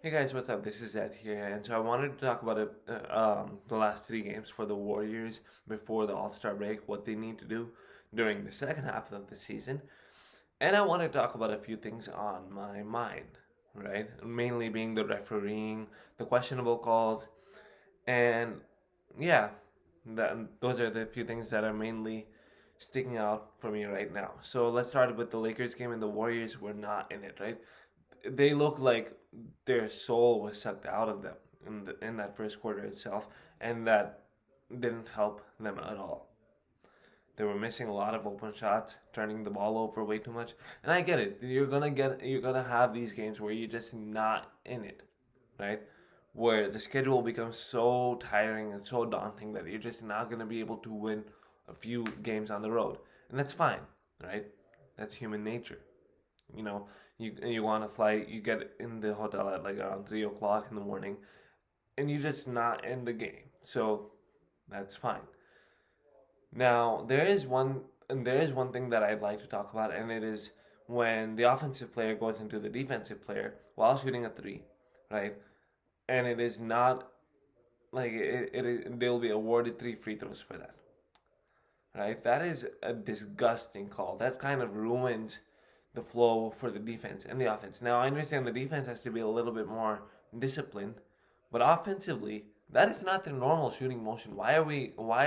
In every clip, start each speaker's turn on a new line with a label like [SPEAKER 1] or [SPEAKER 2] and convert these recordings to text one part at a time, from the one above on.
[SPEAKER 1] Hey guys, what's up? This is Ed here, and so I wanted to talk about the last three games for the Warriors before the All-Star break, what they need to do during the second half of the season, and I want to talk about a few things on my mind, right? Mainly being the refereeing, the questionable calls, and yeah, those are the few things that are mainly sticking out for me right now. So let's start with the Lakers game, and the Warriors were not in it, right? They look like their soul was sucked out of them in that first quarter itself, and that didn't help them at all. They were missing a lot of open shots, turning the ball over way too much. And I get it. You're gonna have these games where you're just not in it, right? Where the schedule becomes so tiring and so daunting that you're just not gonna be able to win a few games on the road. And that's fine, right? That's human nature. You know, you want to fly, you get in the hotel at like around 3 o'clock in the morning, and you're just not in the game. So that's fine. Now there is one thing that I'd like to talk about, and it is when the offensive player goes into the defensive player while shooting a three, right? And it is not like they'll be awarded three free throws for that, right? That is a disgusting call. That kind of ruins the flow for the defense and the offense. Now, I understand the defense has to be a little bit more disciplined, but offensively, that is not their normal shooting motion. Why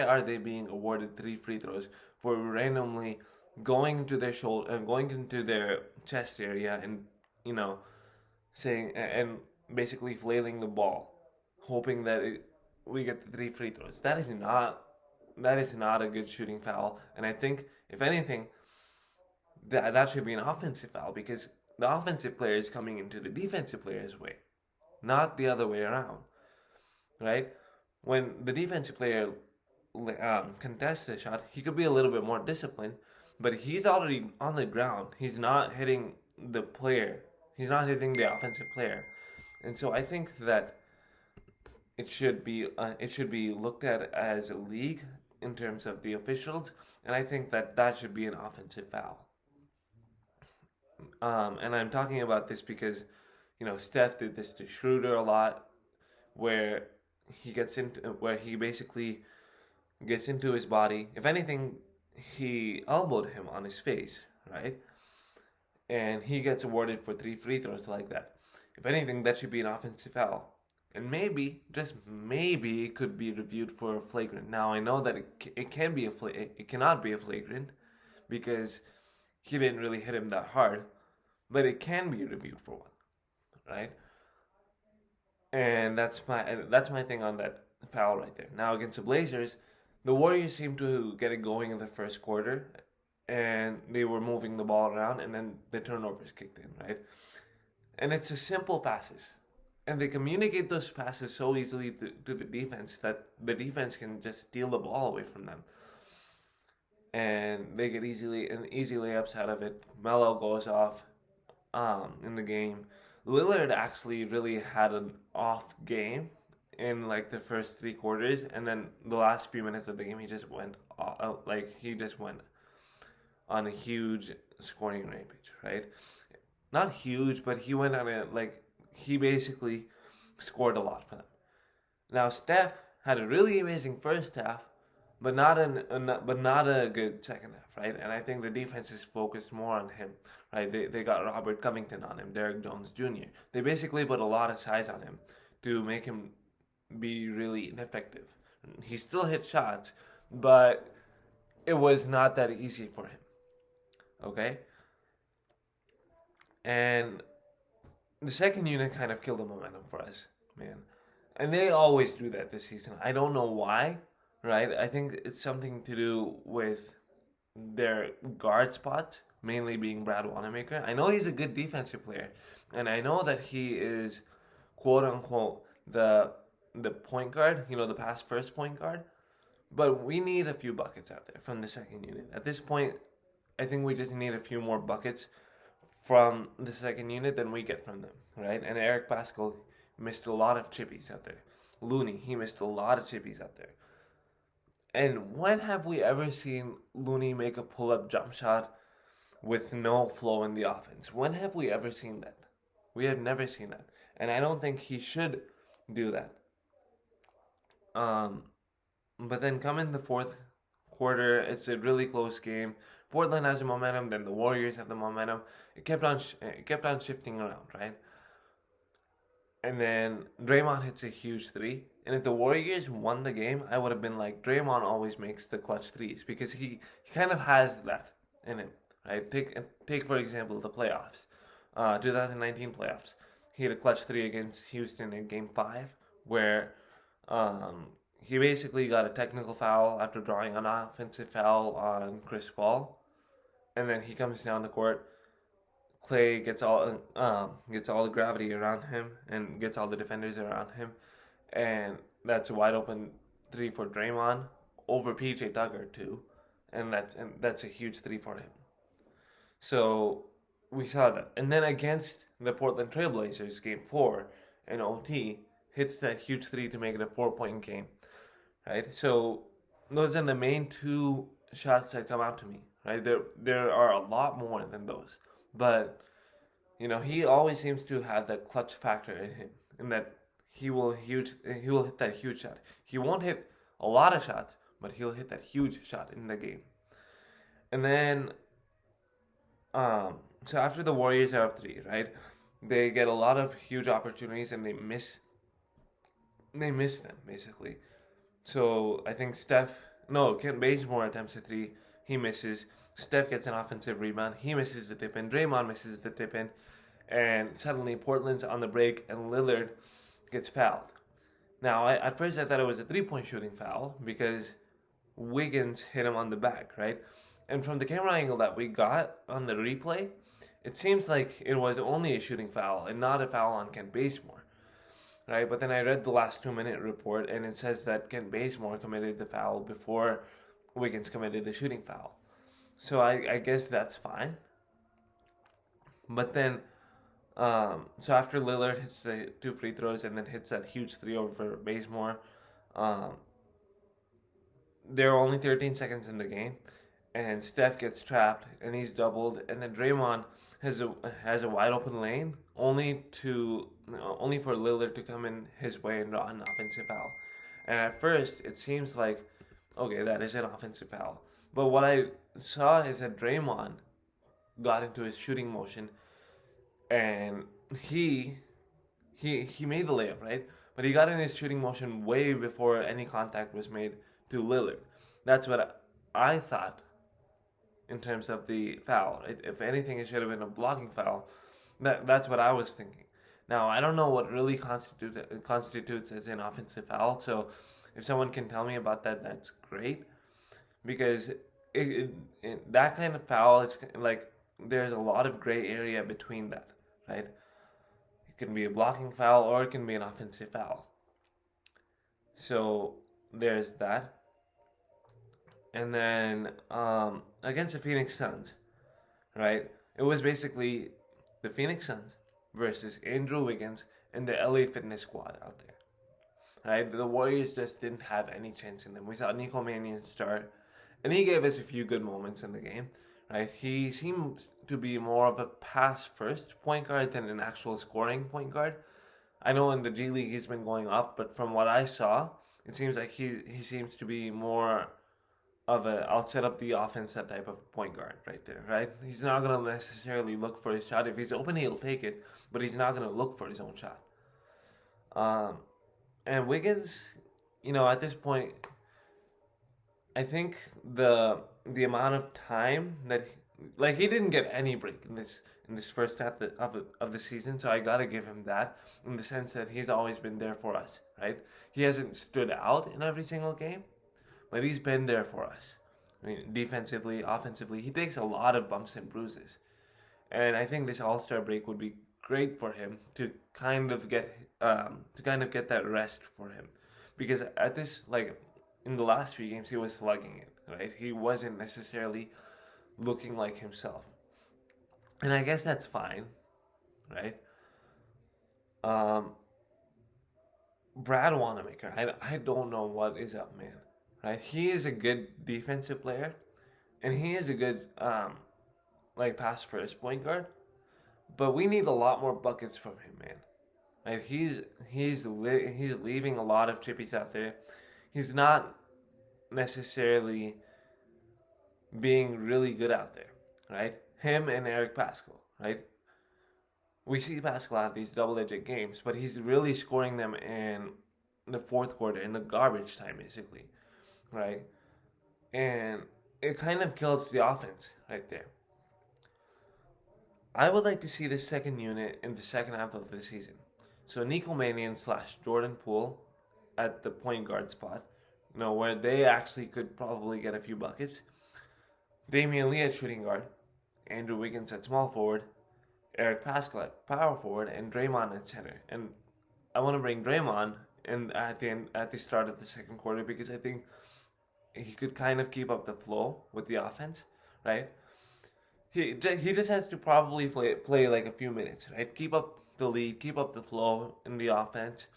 [SPEAKER 1] are they being awarded three free throws for randomly going to their shoulder and going into their chest area and you know saying and basically flailing the ball, hoping that we get the three free throws. That is not a good shooting foul, and I think if anything, that should be an offensive foul because the offensive player is coming into the defensive player's way, not the other way around, right? When the defensive player contests the shot, he could be a little bit more disciplined, but he's already on the ground. He's not hitting the player. He's not hitting the offensive player, and so I think that it should be looked at as a league in terms of the officials, and I think that that should be an offensive foul. And I'm talking about this because, Steph did this to Schroeder a lot, where where he basically gets into his body. If anything, he elbowed him on his face, right? And he gets awarded for three free throws like that. If anything, that should be an offensive foul. And maybe, just maybe, it could be reviewed for a flagrant. Now I know that it can be it cannot be a flagrant because he didn't really hit him that hard, but it can be reviewed for one, right? And that's my thing on that foul right there. Now against the Blazers, the Warriors seemed to get it going in the first quarter, and they were moving the ball around, and then the turnovers kicked in, right? And it's a simple passes, and they communicate those passes so easily to the defense that the defense can just steal the ball away from them, and they get easy layups out of it. Melo goes off in the game. Lillard actually really had an off game in like the first three quarters, and then the last few minutes of the game, he just went he just went on a huge scoring rampage, right? Not huge, but he went on a he basically scored a lot for them. Now Steph had a really amazing first half, but not a good second half, right? And I think the defense is focused more on him, right? They got Robert Covington on him, Derek Jones Jr. They basically put a lot of size on him to make him be really ineffective. He still hit shots, but it was not that easy for him. Okay, and the second unit kind of killed the momentum for us, man. And they always do that this season. I don't know why, right? I think it's something to do with their guard spots, mainly being Brad Wanamaker. I know he's a good defensive player, and I know that he is quote unquote the point guard, the pass first point guard. But we need a few buckets out there from the second unit. At this point, I think we just need a few more buckets from the second unit than we get from them, right? And Eric Pascal missed a lot of chippies out there. Looney, he missed a lot of chippies out there. And when have we ever seen Looney make a pull up jump shot with no flow in the offense? When have we ever seen that? We have never seen that. and I don't think he should do that. Um, but then come in the fourth quarter, it's a really close game. Portland has the momentum, then the Warriors have the momentum. It kept on shifting around, right? And then Draymond hits a huge three. And if the Warriors won the game, I would have been like, Draymond always makes the clutch threes because he kind of has that in him, right? Take for example the playoffs, 2019 playoffs. He had a clutch three against Houston in Game 5, where he basically got a technical foul after drawing an offensive foul on Chris Paul, and then he comes down the court. Clay gets all the gravity around him and gets all the defenders around him, and that's a wide open three for Draymond over PJ Tucker too, and that's a huge three for him. So we saw that, and then against the Portland Trailblazers, Game 4 in OT, hits that huge three to make it a 4-point game, right? So those are the main two shots that come out to me, right? There are a lot more than those, but he always seems to have that clutch factor in him, in that he will hit that huge shot. He won't hit a lot of shots, but he'll hit that huge shot in the game. And then, so after the Warriors are up three, right? They get a lot of huge opportunities and they miss them basically. So I think Kent Bazemore attempts a three, he misses. Steph gets an offensive rebound, he misses the tip in. Draymond misses the tip in, and suddenly Portland's on the break and Lillard gets fouled. Now, at first I thought it was a 3-point shooting foul because Wiggins hit him on the back, right? And from the camera angle that we got on the replay, it seems like it was only a shooting foul and not a foul on Kent Bazemore, right? But then I read the last 2-minute report and it says that Kent Bazemore committed the foul before Wiggins committed the shooting foul. So I guess that's fine. But then, so after Lillard hits the 2 free throws and then hits that huge three over Bazemore, there are only 13 seconds in the game, and Steph gets trapped and he's doubled, and then Draymond has a wide open lane only for Lillard to come in his way and draw an offensive foul. And at first it seems like, okay, that is an offensive foul. But what I saw is that Draymond got into his shooting motion and he made the layup, right? But he got in his shooting motion way before any contact was made to Lillard. That's what I thought in terms of the foul. If anything, it should have been a blocking foul. That's what I was thinking. Now, I don't know what really constitutes as an offensive foul, so if someone can tell me about that, that's great. Because that kind of foul, it's like there's a lot of gray area between that, right? It can be a blocking foul or it can be an offensive foul. So there's that. And then against the Phoenix Suns, right? It was basically the Phoenix Suns versus Andrew Wiggins and the LA Fitness squad out there, right? The Warriors just didn't have any chance in them. We saw Nico Mannion start, and he gave us a few good moments in the game, right? He seemed to be more of a pass-first point guard than an actual scoring point guard. I know in the G League he's been going off, but from what I saw, it seems like he seems to be more of a I'll set up the offense that type of point guard right there, right? He's not going to necessarily look for his shot. If he's open, he'll take it, but he's not going to look for his own shot. And Wiggins, at this point, I think the amount of time that he didn't get any break in this first half of the season, so I gotta give him that in the sense that he's always been there for us, right? He hasn't stood out in every single game, but he's been there for us. I mean, defensively, offensively, he takes a lot of bumps and bruises, and I think this All-Star break would be great for him to kind of get that rest for him, because at this in the last few games he was slugging it, right? He wasn't necessarily looking like himself, and I guess that's fine, right? Brad Wanamaker, I don't know what is up, man. Right? He is a good defensive player, and he is a good pass first point guard. But we need a lot more buckets from him, man. right? He's leaving a lot of chippies out there. He's not necessarily being really good out there, right? Him and Eric Pascal, right? We see Pascal have these double-digit games, but he's really scoring them in the fourth quarter, in the garbage time, basically, right? And it kind of kills the offense right there. I would like to see the second unit in the second half of the season. So Nico Mannion / Jordan Poole at the point guard spot, where they actually could probably get a few buckets. Damian Lee at shooting guard, Andrew Wiggins at small forward, Eric Pascal at power forward, and Draymond at center. And I want to bring Draymond in at the start of the second quarter because I think he could kind of keep up the flow with the offense, right? He just has to probably play like a few minutes, right? Keep up the lead, keep up the flow in the offense,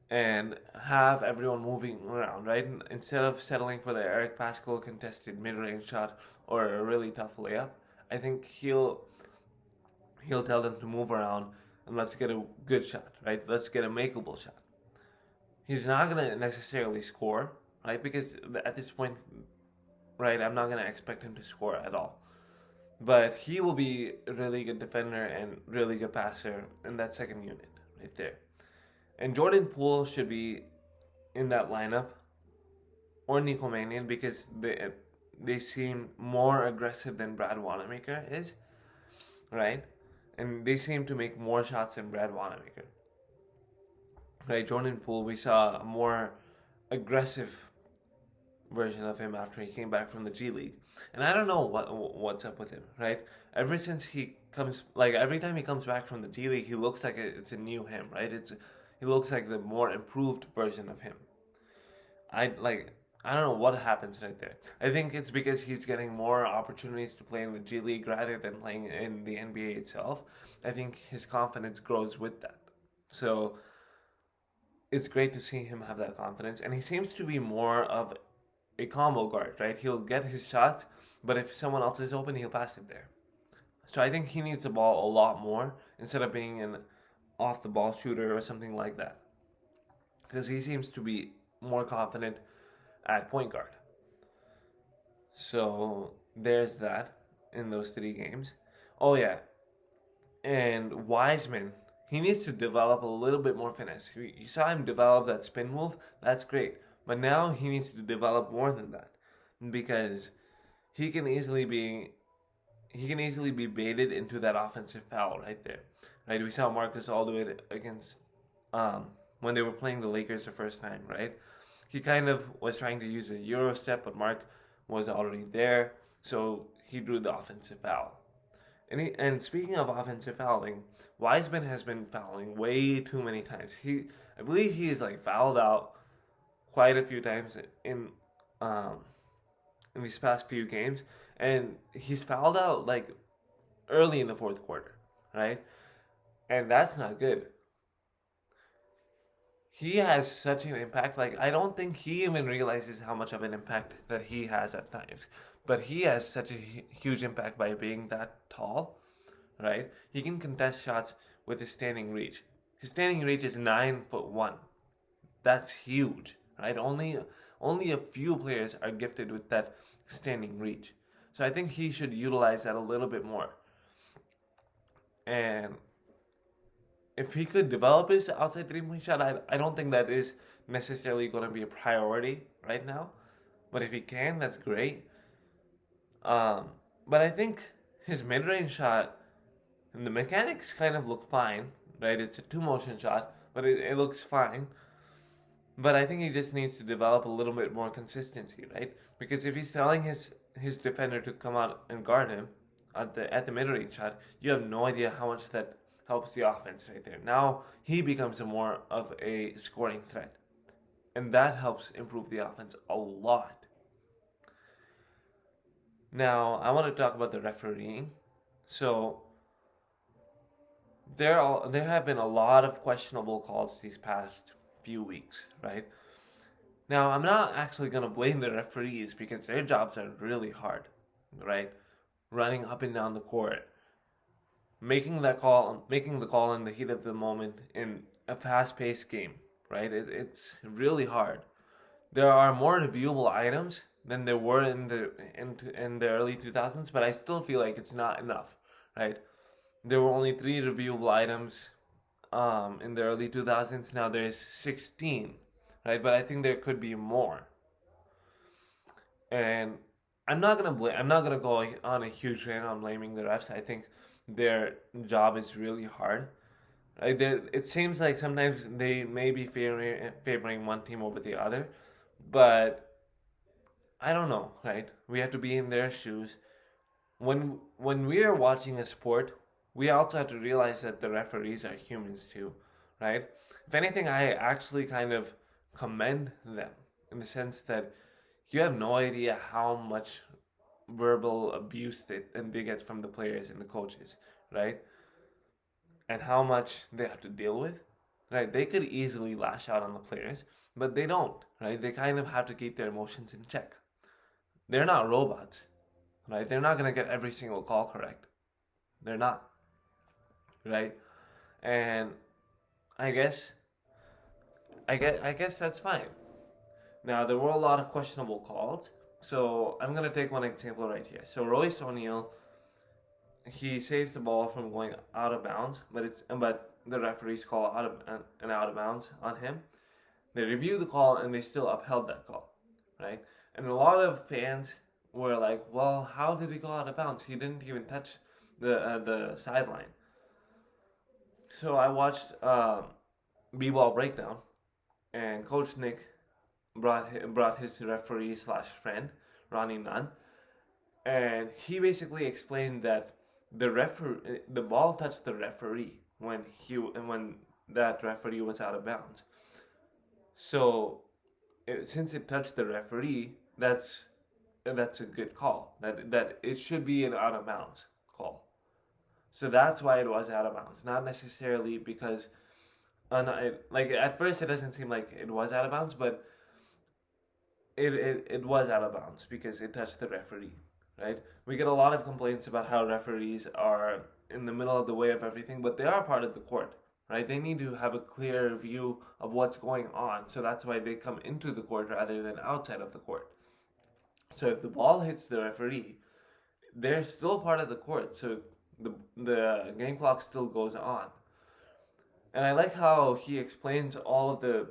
[SPEAKER 1] and have everyone moving around, right? Instead of settling for the Eric Pascal contested mid-range shot or a really tough layup, I think he'll tell them to move around and let's get a good shot, right? Let's get a makeable shot. He's not gonna necessarily score, right? Because at this point, right, I'm not gonna expect him to score at all. But he will be a really good defender and really good passer in that second unit right there. And Jordan Poole should be in that lineup, or Nico Mannion, because they seem more aggressive than Brad Wanamaker is, right? And they seem to make more shots than Brad Wanamaker. Right, Jordan Poole, we saw a more aggressive version of him after he came back from the G League. And I don't know what's up with him, right? Ever since he comes, like every time he comes back from the G League, he looks like it's a new him, right? He looks like the more improved version of him. I don't know what happens right there. I think it's because he's getting more opportunities to play in the G League rather than playing in the NBA itself. I think his confidence grows with that. So it's great to see him have that confidence. And he seems to be more of a combo guard, right? He'll get his shots, but if someone else is open, he'll pass it there. So I think he needs the ball a lot more instead of being an off-the-ball shooter or something like that. Because he seems to be more confident at point guard. So there's that in those 3 games. Oh yeah, and Wiseman, he needs to develop a little bit more finesse. You saw him develop that spin move, that's great. But now he needs to develop more than that, because he can easily be baited into that offensive foul right there. Right, we saw Marc Gasol do it against when they were playing the Lakers the first time. Right, he kind of was trying to use a Euro step, but Marc was already there, so he drew the offensive foul. And speaking of offensive fouling, Wiseman has been fouling way too many times. I believe he is like fouled out quite a few times in these past few games, and he's fouled out like early in the fourth quarter, right? And that's not good. He has such an impact. Like, I don't think he even realizes how much of an impact that he has at times. But he has such a huge impact by being that tall, right? He can contest shots with his standing reach. His standing reach is 9'1". That's huge. Right? Only a few players are gifted with that standing reach. So I think he should utilize that a little bit more. And if he could develop his outside 3-point shot, I don't think that is necessarily going to be a priority right now. But if he can, that's great. But I think his mid-range shot and the mechanics kind of look fine, right? It's a 2-motion shot, but it looks fine. But I think he just needs to develop a little bit more consistency, right? Because if he's telling his defender to come out and guard him at the mid-range shot, you have no idea how much that helps the offense right there. Now he becomes more of a scoring threat, and that helps improve the offense a lot. Now I want to talk about the refereeing. So there have been a lot of questionable calls these past few weeks, right? Now, I'm not actually going to blame the referees because their jobs are really hard, right? Running up and down the court, making the call in the heat of the moment in a fast-paced game, right? It's really hard. There are more reviewable items than there were in the early 2000s, but I still feel like it's not enough, right? There were only 3 reviewable items in the early 2000s. Now there's 16, right? But I think there could be more. And I'm not gonna go on a huge rant on blaming the refs. I think their job is really hard. Right? It seems like sometimes they may be favoring one team over the other, but I don't know, right? We have to be in their shoes. When we are watching a sport, we also have to realize that the referees are humans too, right? If anything, I actually kind of commend them in the sense that you have no idea how much verbal abuse they get from the players and the coaches, right? And how much they have to deal with, right? They could easily lash out on the players, but they don't, right? They kind of have to keep their emotions in check. They're not robots, right? They're not going to get every single call correct. They're not, right? And I guess I guess that's fine. Now there were a lot of questionable calls, so I'm gonna take one example right here. So Royce O'Neal, he saves the ball from going out of bounds, but the referees call out of an out of bounds on him. They review the call and they still upheld that call, right? And a lot of fans were like, "Well, how did he go out of bounds? He didn't even touch the sideline." So I watched B-ball breakdown, and Coach Nick brought his referee slash friend Ronnie Nunn, and he basically explained that the ball touched the referee when that referee was out of bounds. So since it touched the referee, that's a good call. That it should be an out of bounds call. So that's why it was out of bounds, not necessarily because like at first it doesn't seem like it was out of bounds, but it was out of bounds because it touched the referee, right? We get a lot of complaints about how referees are in the middle of the way of everything, but they are part of the court, right? They need to have a clear view of what's going on, so that's why they come into the court rather than outside of the court. So if the ball hits the referee, they're still part of the court, so the game clock still goes on. And I like how he explains all of the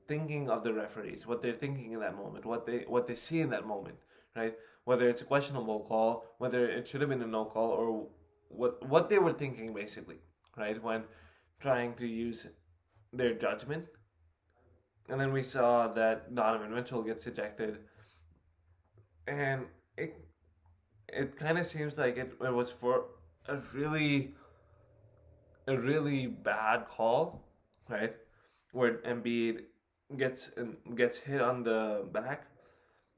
[SPEAKER 1] thinking of the referees, what they're thinking in that moment, what they see in that moment, right? Whether it's a questionable call, whether it should have been a no call, or what they were thinking basically, right? When trying to use their judgment. And then we saw that Donovan Mitchell gets ejected, and it kind of seems like it was for a really bad call, right? Where Embiid gets hit on the back,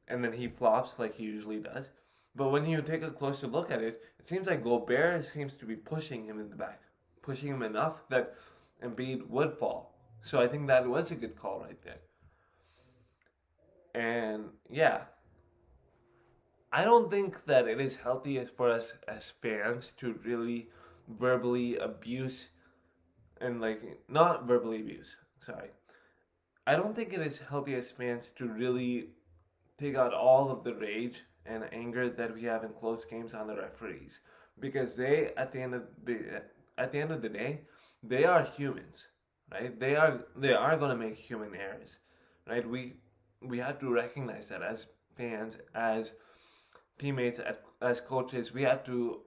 [SPEAKER 1] and then he flops like he usually does. But when you take a closer look at it, it seems like Gobert seems to be pushing him in the back, pushing him enough that Embiid would fall. So I think that was a good call right there. And yeah, I don't think that it is healthy for us as fans to really verbally abuse and like not verbally abuse. Sorry, I don't think it is healthy as fans to really take out all of the rage and anger that we have in close games on the referees because they at the end of the day they are humans, right? They are going to make human errors, right? We have to recognize that as fans, as teammates, as coaches. We have to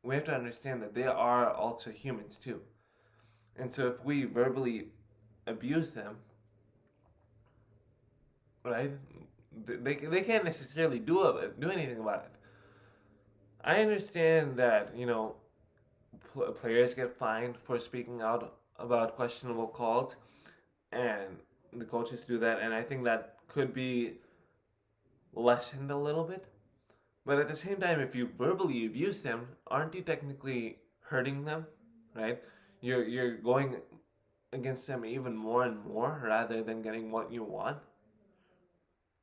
[SPEAKER 1] understand that they are also humans too. And so if we verbally abuse them, right? They can't necessarily do anything about it. I understand that players get fined for speaking out about questionable calls, and the coaches do that, and I think that could be lessened a little bit. But at the same time, if you verbally abuse them, aren't you technically hurting them, right? You're going against them even more and more rather than getting what you want,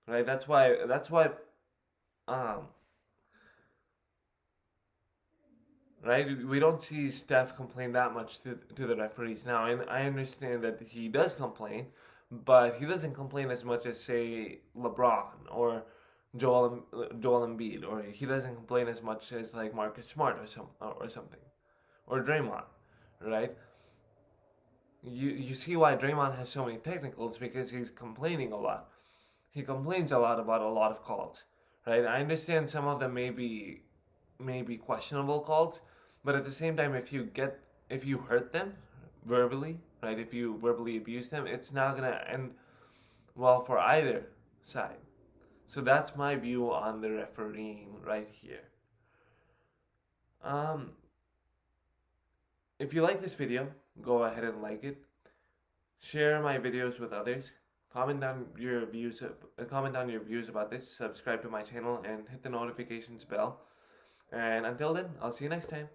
[SPEAKER 1] right? That's why um right? We don't see Steph complain that much to the referees now, and I understand that he does complain, but he doesn't complain as much as, say, LeBron or Joel Embiid, or he doesn't complain as much as like Marcus Smart or something, or Draymond, right? You see why Draymond has so many technicals, because he's complaining a lot. He complains a lot about a lot of calls, right? I understand some of them may be questionable calls, but at the same time, if you hurt them verbally, right? If you verbally abuse them, it's not gonna end well for either side. So that's my view on the refereeing right here. Um, if you like this video, go ahead and like it. Share my videos with others. Comment down your views about this. Subscribe to my channel and hit the notifications bell. And until then, I'll see you next time.